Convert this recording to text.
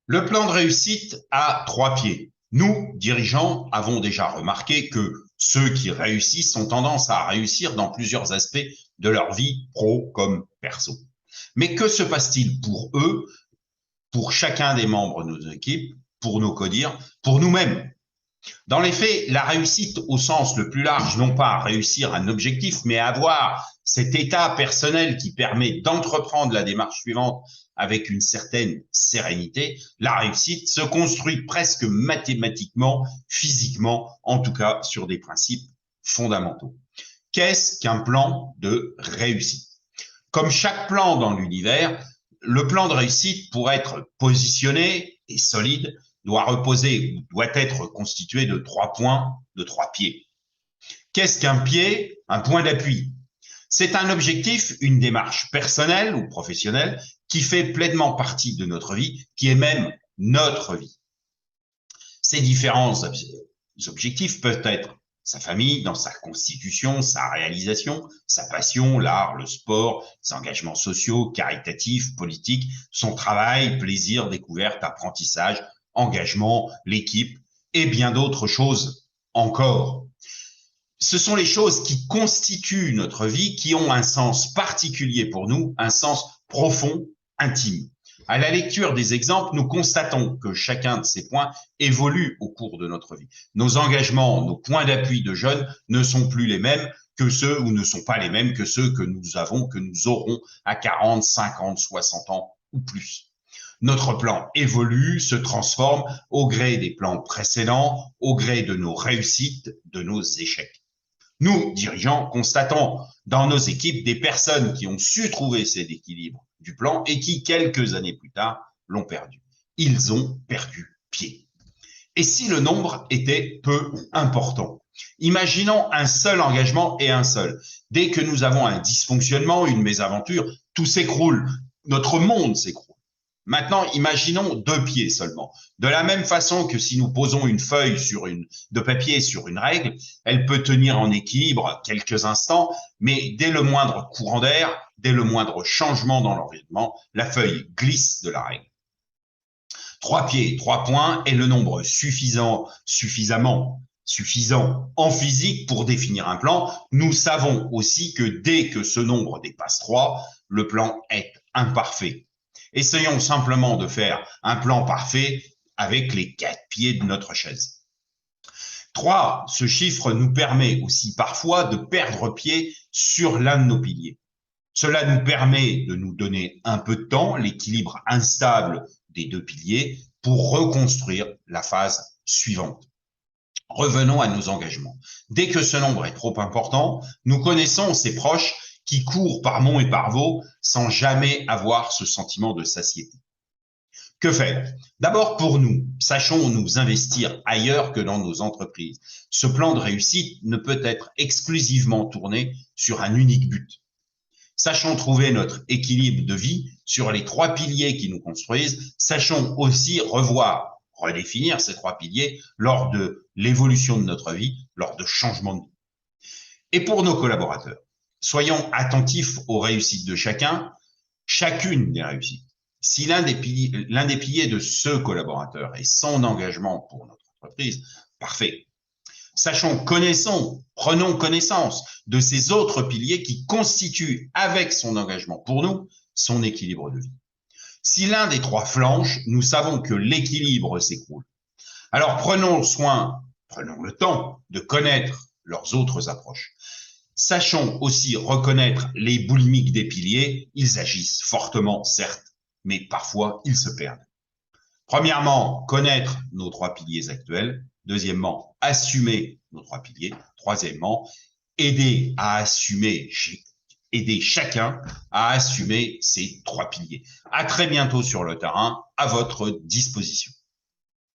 Le plan de réussite a 3 pieds. Nous, dirigeants, avons déjà remarqué que ceux qui réussissent ont tendance à réussir dans plusieurs aspects de leur vie, pro comme perso. Mais que se passe-t-il pour eux, pour chacun des membres de nos équipes, pour nos codires, pour nous-mêmes? Dans les faits, la réussite au sens le plus large, non pas à réussir un objectif, mais à avoir cet état personnel qui permet d'entreprendre la démarche suivante avec une certaine sérénité, la réussite se construit presque mathématiquement, physiquement, en tout cas sur des principes fondamentaux. Qu'est-ce qu'un plan de réussite? Comme chaque plan dans l'univers, le plan de réussite, pour être positionné et solide, doit reposer ou doit être constitué de 3 points, de 3 pieds. Qu'est-ce qu'un pied? Un point d'appui. C'est un objectif, une démarche personnelle ou professionnelle qui fait pleinement partie de notre vie, qui est même notre vie. Ces différents objectifs peuvent être sa famille, dans sa constitution, sa réalisation, sa passion, l'art, le sport, ses engagements sociaux, caritatifs, politiques, son travail, plaisir, découverte, apprentissage, engagement, l'équipe et bien d'autres choses encore. Ce sont les choses qui constituent notre vie, qui ont un sens particulier pour nous, un sens profond, intime. À la lecture des exemples, nous constatons que chacun de ces points évolue au cours de notre vie. Nos engagements, nos points d'appui de jeunes ne sont plus les mêmes que ceux, ou ne sont pas les mêmes que ceux que nous avons, que nous aurons à 40, 50, 60 ans ou plus. Notre plan évolue, se transforme au gré des plans précédents, au gré de nos réussites, de nos échecs. Nous, dirigeants, constatons dans nos équipes des personnes qui ont su trouver cet équilibre du plan et qui, quelques années plus tard, l'ont perdu. Ils ont perdu pied. Et si le nombre était peu important? Imaginons un seul engagement et un seul. Dès que nous avons un dysfonctionnement, une mésaventure, tout s'écroule. Notre monde s'écroule. Maintenant, imaginons 2 pieds seulement. De la même façon que si nous posons une feuille de papier sur une règle, elle peut tenir en équilibre quelques instants, mais dès le moindre courant d'air, dès le moindre changement dans l'environnement, la feuille glisse de la règle. 3 pieds, 3 points est le nombre suffisant en physique pour définir un plan. Nous savons aussi que dès que ce nombre dépasse 3, le plan est imparfait. Essayons simplement de faire un plan parfait avec les 4 pieds de notre chaise. 3, ce chiffre nous permet aussi parfois de perdre pied sur l'un de nos piliers. Cela nous permet de nous donner un peu de temps, l'équilibre instable des 2 piliers, pour reconstruire la phase suivante. Revenons à nos engagements. Dès que ce nombre est trop important, nous connaissons ces proches qui courent par monts et par vaux sans jamais avoir ce sentiment de satiété. Que faire? D'abord, pour nous, sachons nous investir ailleurs que dans nos entreprises. Ce plan de réussite ne peut être exclusivement tourné sur un unique but. Sachons trouver notre équilibre de vie sur les 3 piliers qui nous construisent. Sachons aussi redéfinir ces 3 piliers lors de l'évolution de notre vie, lors de changements de vie. Et pour nos collaborateurs, soyons attentifs aux réussites de chacune des réussites. Si l'un des piliers de ce collaborateur est son engagement pour notre entreprise, parfait. Prenons connaissance de ces autres piliers qui constituent, avec son engagement pour nous, son équilibre de vie. Si l'un des 3 flanche, nous savons que l'équilibre s'écroule. Alors prenons le temps de connaître leurs autres approches. Sachons aussi reconnaître les boulimiques des piliers. Ils agissent fortement, certes, mais parfois ils se perdent. Premièrement, connaître nos 3 piliers actuels. Deuxièmement, assumer nos 3 piliers. Troisièmement, aider chacun à assumer ces 3 piliers. À très bientôt sur le terrain, à votre disposition.